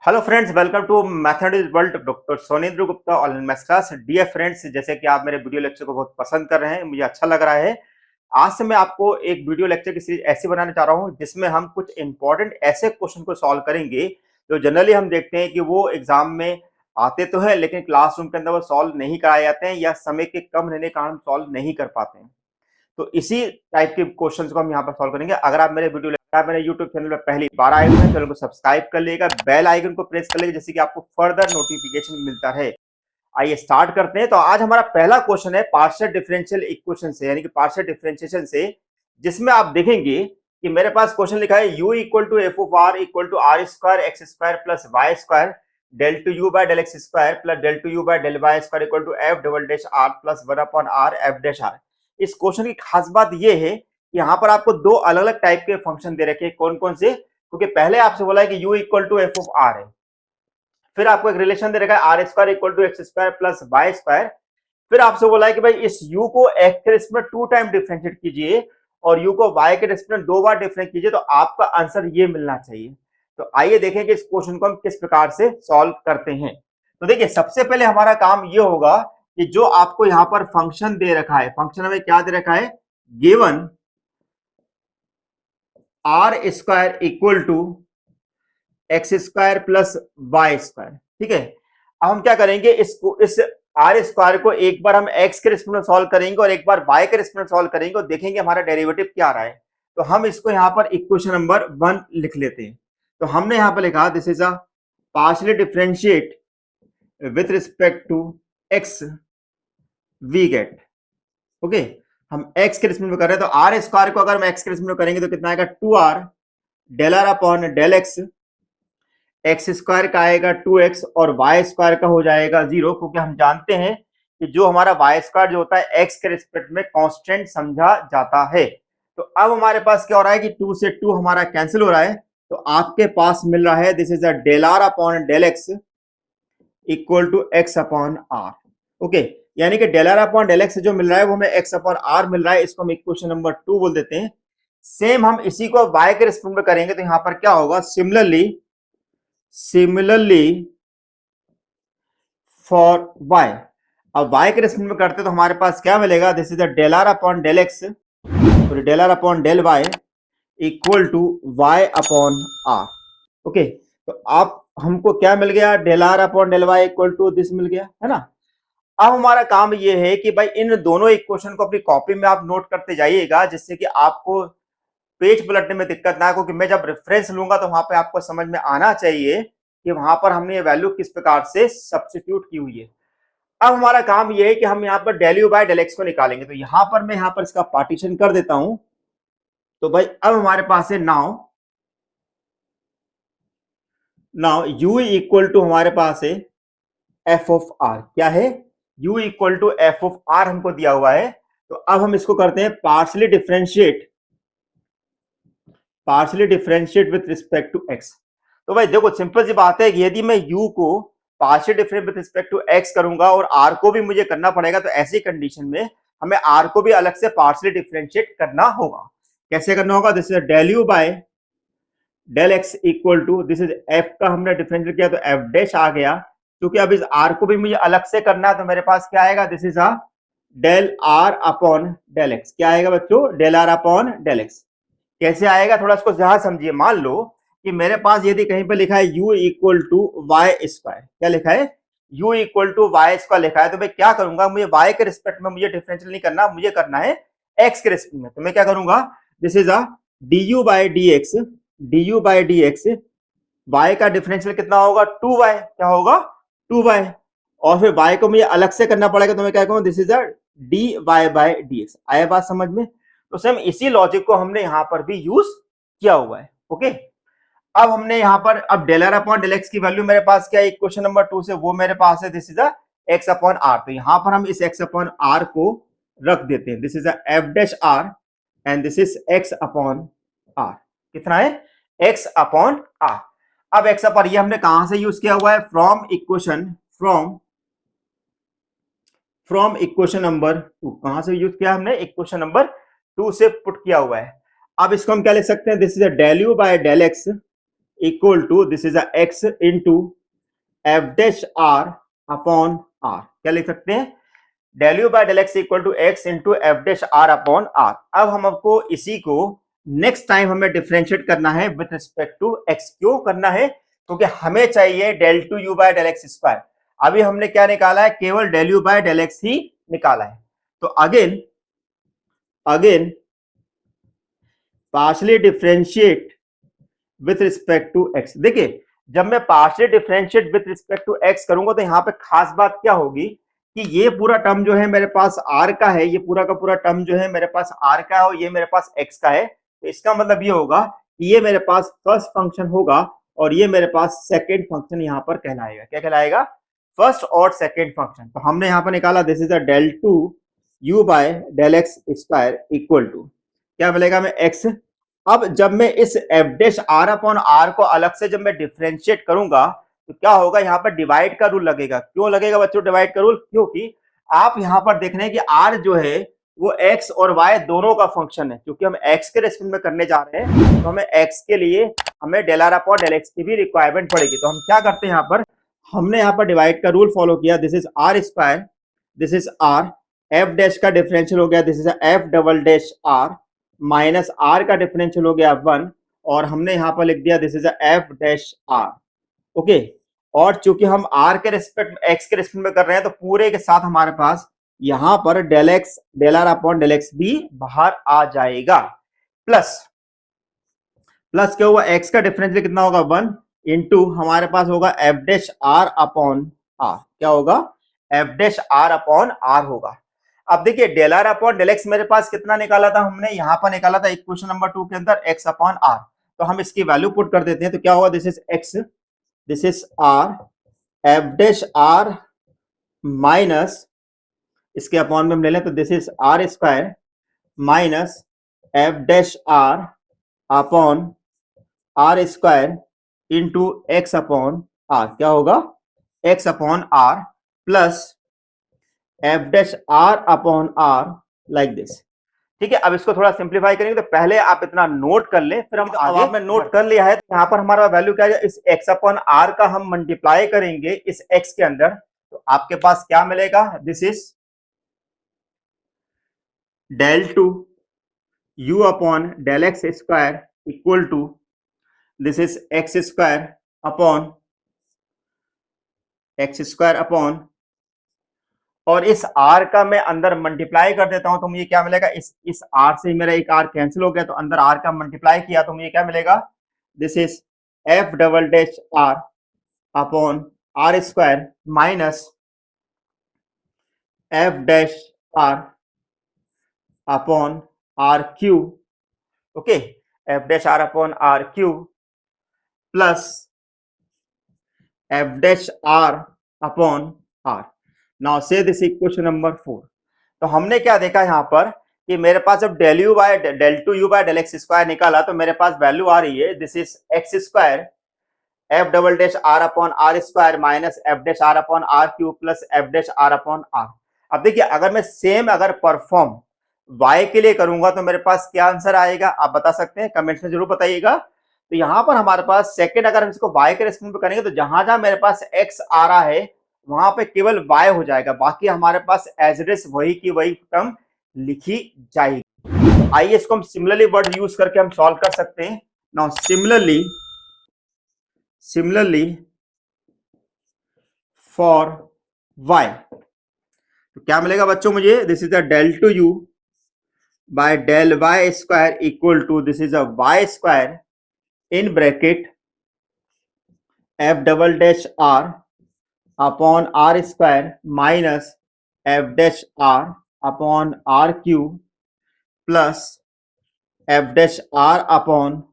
Hello friends, welcome to mathematics world. Doctor Sonendra Gupta online maths class. Dear friends, जैसे कि आप मेरे वीडियो लेक्चर को बहुत पसंद कर रहे हैं, मुझे अच्छा लग रहा है। आज से मैं आपको एक वीडियो लेक्चर की सीरीज ऐसी बनाने चाह रहा हूं जिसमें हम कुछ इंपॉर्टेंट ऐसे क्वेश्चन को सॉल्व करेंगे जो जनरली हम देखते हैं कि वो एग्जाम में आते तो है लेकिन क्लासरूम के अंदर वो सॉल्व नहीं कराए जाते हैं या समय के कम रहने के कारण सॉल्व नहीं कर पाते हैं। तो इसी टाइप के क्वेश्चंस को हम यहाँ पर सॉल्व करेंगे। अगर आप मेरे यूट्यूब चैनल पर पहली बार आए हुए हैं, चैनल को सब्सक्राइब कर लीजिएगा, बेल आइकन को प्रेस कर लीजिएगा जिससे कि आपको फर्दर नोटिफिकेशन मिलता रहे। आइए स्टार्ट करते हैं। तो आज हमारा पहला क्वेश्चन है पार्शियल डिफरेंशियल इक्वेशन से, यानी कि पार्शियल डिफरेंशिएशन से, जिसमें आप देखेंगे कि मेरे पास क्वेश्चन लिखा है u equal to F of R equal to R square X square plus Y square del two you by del x square plus del two you by del Y square equal to F double dash R plus one upon R F dash R. इस question की खास बात यह है कि यहाँ पर आपको दो अलग अलग टाइप के फंक्शन दे रखे हैं। कौन कौन से? क्योंकि पहले आपसे बोला है कि u equal to F of R है, फिर आपको एक रिलेशन दे रखा है R square equal to X square plus Y square, फिर आपसे बोला है कि भाई इस u को x के रिस्पेक्ट में 2 टाइम डिफरेंशिएट कीजिए और u को y के रिस्पेक्ट में 2 बार डिफरेंशिएट कीजिए, तो आपका आंसर ये मिलना चाहिए। तो आइए देखें कि इस क्वेश्चन को हम किस प्रकार से सॉल्व करते हैं। तो देखिए, सबसे पहले हमारा काम ये होगा कि जो आपको यहाँ पर फंक्शन दे रखा है, फंक्शन हमें क्या दे रखा है, given R square equal to X square plus Y square. ठीक है, अब हम क्या करेंगे, इस आर स्क्वायर को एक बार हम एक्स के रिस्पेक्ट में सॉल्व करेंगे और एक बार वाई के रिस्पेक्ट में सॉल्व करेंगे और देखेंगे हमारा डेरिवेटिव क्या आ रहा है। तो हम इसको यहाँ पर इक्वेशन नंबर 1 लिख लेते हैं। तो हमने यहाँ पर लिखा this is a partially differentiate with respect to X we get. Okay, हम एक्स के रिस्पेक्ट में कर रहे हैं, तो आर स्क्वायर को अगर हम एक्स के रिस्पेक्ट में करेंगे तो कितना आएगा, 2r del are upon del X. X square का आएगा 2x और वाई स्क्वायर का हो जाएगा 0, क्योंकि हम जानते हैं कि जो हमारा वाई स्क्वायर जो होता है एक्स के रिस्पेक्ट में कांस्टेंट समझा जाता है। तो अब हमारे पास क्या हो रहा है कि 2 से 2 हमारा कैंसिल हो रहा है, तो आपके पास मिल रहा है this is a del are upon del X equal to X upon are. Okay, यानी कि del are upon del X जो मिल रहा है वो हमें एक्स अपॉन आर मिल रहा है। इसको हम इक्वेशन नंबर 2 बोल देते हैं। सेम हम इसी को वाई के रिस्पेक्ट में करेंगे तो यहां पर क्या होगा, सिमिलरली फॉर y। अब y के रिस्पेक्ट में करते तो हमारे पास क्या मिलेगा, this is del are upon del x, del are upon del y equal to y upon are. Okay, तो आप हमको क्या मिल गया, del are upon del y equal to this मिल गया, है ना। अब हमारा काम ये है कि भाई इन दोनों इक्वेशन को अपनी कॉपी में आप नोट करते जाइएगा जिससे कि आपको पेज पलटने में दिक्कत ना, क्योंकि मैं जब रेफरेंस लूंगा तो वहां पे आपको समझ में आना चाहिए कि वहां पर हमने ये वैल्यू किस प्रकार से सब्स्टिट्यूट की हुई है। अब हमारा काम ये है कि हम यहाँ पर del you by del X को निकालेंगे। तो यहां पर मैं यहाँ पर इसका पार्टीशन कर देता हूं। तो भाई अब हमारे पास है नाउ u इक्वल टू हमारे पास है एफ ऑफ आर। क्या है, u equal to F of R हमको दिया हुआ है। तो अब हम इसको करते हैं partially differentiate with respect to X. तो भाई देखो, सिंपल सी बात है कि यदि मैं u को partial difference with respect to x करूंगा और r को भी मुझे करना पड़ेगा, तो ऐसी कंडीशन में हमें r को भी अलग से पार्शियली डिफरेंशिएट करना होगा। कैसे करना होगा, this is del u by del x equal to this is f का हमने डिफरेंशिएट किया तो f डैश आ गया। क्योंकि अब इस r को भी मुझे अलग से करना है तो मेरे पास क्या आएगा, this is a del r upon del x। क्या आएगा बच्चों, del r upon del x। कैसे आएगा, थोड़ा इसको ध्यान समझिए। मान लो कि मेरे पास यदि कहीं पर लिखा है u equal to Y square, क्या लिखा है, u equal to Y square लिखा है, तो मैं क्या करूंगा, मुझे y के रिस्पेक्ट में मुझे डिफरेंशियल नहीं करना, मुझे करना है x के रिस्पेक्ट में। तो मैं क्या करूंगा, this is a du by D x, y का डिफरेंशियल कितना होगा, 2y। क्या होगा, 2y। और फिर y को मुझे अलग से करना पड़ेगा, तो मैं क्या कहूँ, this is a dy by D x. आया बात समझ में। तो सेम इसी लॉजिक को हमने यहां पर भी यूज किया हुआ है। ओके, अब हमने यहां पर अब del are upon del X की वैल्यू मेरे पास क्या है, इक्वेशन नंबर 2 से वो मेरे पास है, this is a X upon R. तो यहां पर हम इस एक्स अपॉन आर को रख देते हैं, this is a F dash R and this is X upon R. कितना है, एक्स अपॉन आर। अब एक्स अपॉन ये हमने कहां से यूज किया हुआ है, फ्रॉम इक्वेशन नंबर 2। कहां से यूज किया हमने, इक्वेशन नंबर 2 से पुट किया हुआ है। अब इसको हम क्या लिख सकते हैं, this is del you by del X equal to this is a X into F dash R upon R. क्या लिख सकते हैं? Del you by del X equal to X into F dash R upon R. अब हम आपको इसी को next time हमें डिफरेंशिएट करना है विद रिस्पेक्ट टू एक्स। क्यों करना है? क्योंकि हमें चाहिए del two you by del x square. अभी हमने क्या निकाला है? केवल del you by del x ही निकाला है। तो again partially differentiate with respect to x. देखिए, जब मैं partially differentiate with respect to x करूंगा तो यहाँ पे खास बात क्या होगी कि ये पूरा टर्म जो है मेरे पास आर का है, ये पूरा का पूरा टर्म जो है मेरे पास आर का है और ये मेरे पास एक्स का है। तो इसका मतलब ये होगा कि ये मेरे पास फर्स्ट फंक्शन होगा और ये मेरे पास सेकेंड फंक्शन यहाँ पर कहलाएगा। क्या कहलाएगा? फर्स्ट और सेकेंड फंक्शन। तो हमने यहाँ पर निकाला this is a del two you by del x square equal to क्या मिलेगा हमें? एक्स। अब जब मैं इस F dash R upon R को अलग से जब मैं डिफरेंशिएट करूंगा तो क्या होगा? यहाँ पर डिवाइड का रूल लगेगा। क्यों लगेगा बच्चों डिवाइड का रूल? क्योंकि आप यहाँ पर देख रहे हैं कि आर जो है वो एक्स और वाई दोनों का फंक्शन है। क्योंकि हम एक्स के रेस्पेक्ट में करने जा रहे हैं तो हमें एक्स के लिए हमें del are upon del X की भी रिक्वायरमेंट पड़ेगी। तो हम क्या करते हैं यहाँ पर? हमने यहाँ पर डिवाइड का रूल फॉलो किया। This is R square, this is R, F dash का डिफरेंशियल हो गया this is F double dash R, minus R का डिफरेंशियल हो गया 1 और हमने यहां पर लिख दिया this is F dash R. Okay, और चूंकि हम आर के रिस्पेक्ट एक्स के रिस्पेक्ट में कर रहे हैं तो पूरे के साथ हमारे पास यहां पर del x del are upon del X भी बाहर आ जाएगा। प्लस प्लस क्या होगा? एक्स का डिफरेंशियल कितना होगा? 1 इंटू हमारे पास होगा F dash R upon R. क्या होगा? F dash R upon R होगा। अब देखिए del are upon del X मेरे पास कितना निकाला था हमने? यहां पर निकाला था इक्वेशन नंबर 2 के अंदर एक्स अपॉन आर। तो हम इसकी वैल्यू पुट कर देते हैं। तो क्या होगा? This is X, this is R, F dash R minus इसके अपॉन में हम ले लें तो this is R square minus F dash R upon R square into X upon R. क्या होगा? X upon R plus F dash R upon R like this. ठीक है, अब इसको थोड़ा सिंप्लीफाई करेंगे तो पहले आप इतना नोट कर लें, फिर हम आगे। आपने नोट कर लिया है तो यहाँ पर हमारा वैल्यू क्या है? इस x अपॉन आर का हम मल्टीप्लाई करेंगे इस x के अंदर तो आपके पास क्या मिलेगा? This is del two U upon del x square equal to this is X square upon और इस r का मैं अंदर मल्टीप्लाई कर देता हूं तो मुझे क्या मिलेगा? इस r से मेरा एक r कैंसिल हो गया तो अंदर r का मल्टीप्लाई किया तो मुझे क्या मिलेगा? This is F double dash R upon R square minus F dash R upon R cube. Okay, F dash R upon R cube plus F dash R upon R. Now say this equation number 4। तो हमने क्या देखा यहाँ पर कि मेरे पास जब del you by del two you by del x square निकाला तो मेरे पास वैल्यू आ रही है this is X square F double dash R upon R square minus F dash R upon R cube plus F dash R upon R. अब देखिए अगर मैं सेम अगर परफॉर्म y के लिए करूंगा तो मेरे पास क्या आंसर आएगा? आप बता सकते हैं, कमेंट्स में जरूर बताइएगा। तो यहां पर हमारे पास सेकंड अगर हम इसको y के रेस्पेक्ट में करेंगे तो जहां जहां मेरे पास x आ रहा है वहां पे केवल y हो जाएगा, बाकी हमारे पास एज इट इज वही की वही टर्म लिखी जाएगी। आइए इसको हम सिमिलरली वर्ड यूज करके हम सॉल्व कर सकते हैं। नाउ सिमिलरली फॉर y तो क्या मिलेगा बच्चों मुझे? This is the del two you by del Y square equal to this is a Y square in bracket F double dash R upon R square minus F dash R upon R cube plus F dash R upon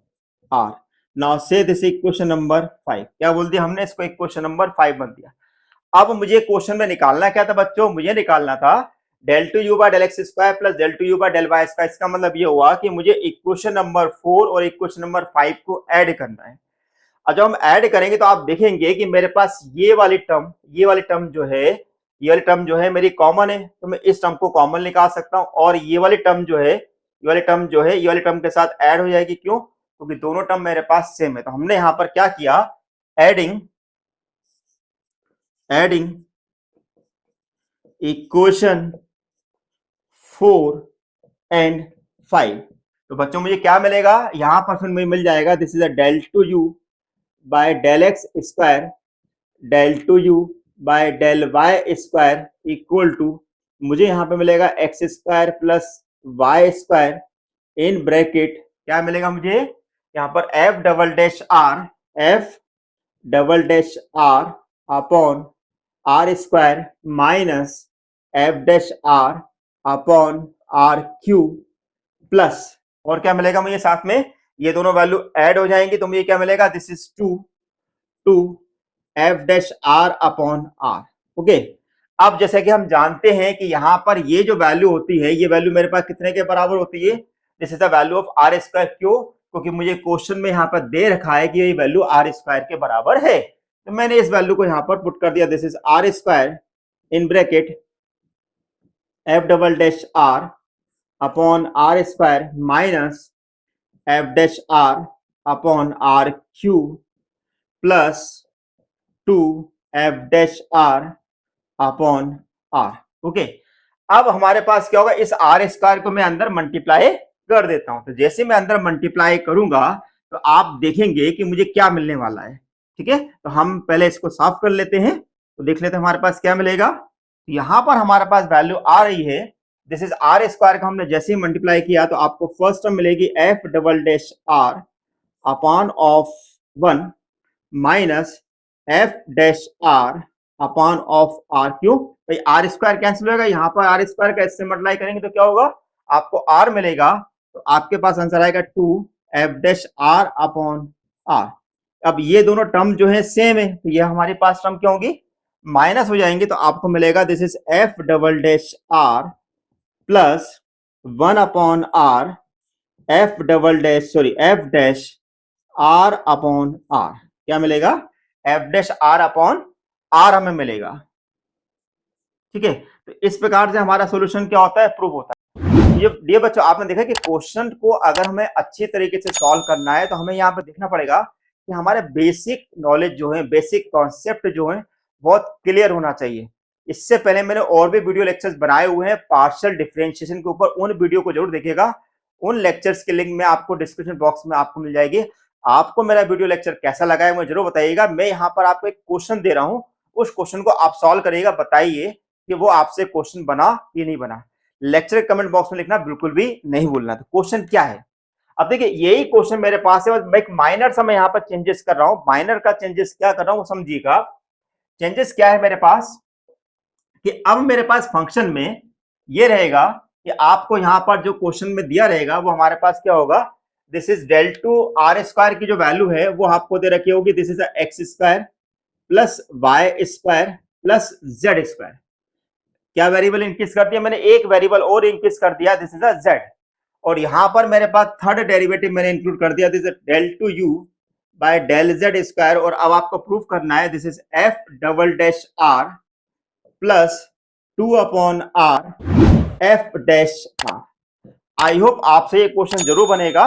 R. Now say this equation number 5। क्या बोल दिया हमने? इसको equation number 5 बन दिया। अब मुझे question में निकालना क्या था बच्चों? मुझे निकालना था del two you by del x square plus del two you by del Y square. इसका मतलब ये हुआ कि मुझे इक्वेशन नंबर 4 और इक्वेशन नंबर 5 को ऐड करना है। और जब हम ऐड करेंगे तो आप देखेंगे कि मेरे पास ये वाली टर्म जो है मेरी कॉमन है तो मैं इस टर्म को कॉमन निकाल सकता हूं और ये वाली टर्म जो है ये वाली टर्म के साथ ऐड हो जाएगी। क्यों? क्योंकि दोनों टर्म मेरे पास सेम है। तो हमने यहां पर क्या किया, एडिंग इक्वेशन 4 एंड 5। तो बच्चों मुझे क्या मिलेगा, यहां पर फिर मुझे मिल जाएगा this is a del two you by del x square del two you by del Y square equal to, मुझे यहाँ पे मिलेगा X square plus Y square in bracket क्या मिलेगा मुझे यहाँ पर F double dash R upon R square minus F dash R upon R Q plus, और क्या मिलेगा मुझे साथ में, ये दोनों वैल्यू ऐड हो जाएंगी तो मुझे क्या मिलेगा, this is two F dash R upon are. Okay, अब जैसे कि हम जानते हैं कि यहां पर ये जो वैल्यू होती है, ये वैल्यू मेरे पास कितने के बराबर होती है, this is the value of R square. क्यों, क्योंकि मुझे क्वेश्चन में यहाँ पर दे रखा है कि ये वैल्यू आर स्क्वायर के बराबर है, तो मैंने इस वैल्यू को यहाँ पर पुट कर दिया, this is R square in bracket F double dash R upon R square minus F dash R upon R Q plus 2 F dash R upon are. Okay, अब हमारे पास क्या होगा, इस आर स्क्वायर को मैं अंदर मल्टीप्लाई कर देता हूं। तो जैसे मैं अंदर मल्टीप्लाई करूंगा तो आप देखेंगे कि मुझे क्या मिलने वाला है। ठीक है, तो हम पहले इसको साफ कर लेते हैं, तो देख लेते हैं हमारे पास क्या मिलेगा। यहां पर हमारे पास वैल्यू आ रही है, दिस इज आर स्क्वायर का हमने जैसे ही मल्टीप्लाई किया तो आपको फर्स्ट टर्म मिलेगी F double dash R upon of 1 minus F dash R upon of R. क्यों भाई, आर स्क्वायर कैंसिल होगा, यहाँ पर आर स्क्वायर का इससे मल्टीप्लाई करेंगे तो क्या होगा, आपको आर मिलेगा, तो आपके पास आंसर आएगा 2 F dash R upon R. अब ये दोनों टर्म जो है सेम है, तो ये हमारे पास टर्म क्या होगी, माइनस हो जाएंगे, तो आपको मिलेगा this is F double dash R plus 1 upon R F double dash F dash R upon R. क्या मिलेगा, F dash R upon R हमें मिलेगा। ठीक है, तो इस प्रकार से हमारा सॉल्यूशन क्या होता है, प्रूव होता है। ये बच्चों आपने देखा कि क्वेश्चन को अगर हमें अच्छी तरीके से सॉल्व करना है तो हमें यहाँ पे देखना पड़ेगा कि हमारे बेसिक नॉलेज जो है, बेसिक कॉन्सेप्ट जो है बहुत क्लियर होना चाहिए। इससे पहले मैंने और भी वीडियो लेक्चर्स बनाए हुए हैं पार्शियल डिफरेंशिएशन के ऊपर, उन वीडियो को जरूर देखिएगा। उन लेक्चर्स के लिंक में आपको डिस्क्रिप्शन बॉक्स में आपको मिल जाएगी। आपको मेरा वीडियो लेक्चर कैसा लगा है मुझे जरूर बताइएगा। मैं यहाँ पर आपको एक क्वेश्चन दे रहा हूँ, उस क्वेश्चन को आप सॉल्व करिएगा, बताइए कि वो आपसे क्वेश्चन बना कि नहीं बना। लेक्चर कमेंट बॉक्स में लिखना बिल्कुल भी नहीं भूलना। तो क्वेश्चन क्या है, अब देखिए यही क्वेश्चन मेरे पास है, मैं एक माइनर सा मैं यहाँ पर चेंजेस कर रहा हूँ। माइनर का चेंजेस क्या कर रहा हूँ समझिएगा। चेंजेस क्या है मेरे पास कि अब मेरे पास फंक्शन में ये रहेगा कि आपको यहाँ पर जो क्वेश्चन में दिया रहेगा वो हमारे पास क्या होगा, this is del two R square की जो वैल्यू है वो आपको दे रखी होगी, this is X square plus Y square plus Z square. क्या वेरिएबल इंक्रीज कर दिया मैंने, एक वेरिएबल और इंक्रीज कर दिया, दिस इज अ जेड। और यहां पर मेरे पास थर्ड डेरिवेटिव मैंने इंक्लूड कर दिया, this is del two you by del Z square. और अब आपको प्रूफ करना है, this is F double dash R plus 2 upon R F dash R. I hope आपसे ये क्वेश्चन जरूर बनेगा।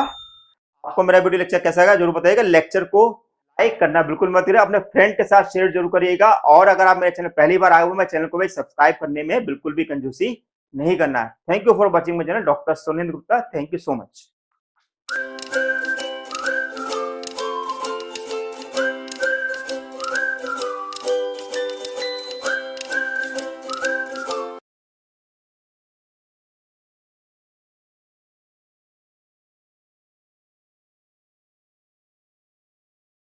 आपको मेरा वीडियो लेक्चर कैसा लगा जरूर बताइएगा। लेक्चर को लाइक करना बिल्कुल मत करिएगा, अपने फ्रेंड के साथ शेयर जरूर करिएगा। और अगर आप मेरे चैनल पहली बार आए हुए, मैं चैनल को भी सब्सक्राइब करने में बिल्कुल भी कंजूसी नहीं करना है। Thank you for watching my channel, doctor Sonendra Gupta. Thank you so much.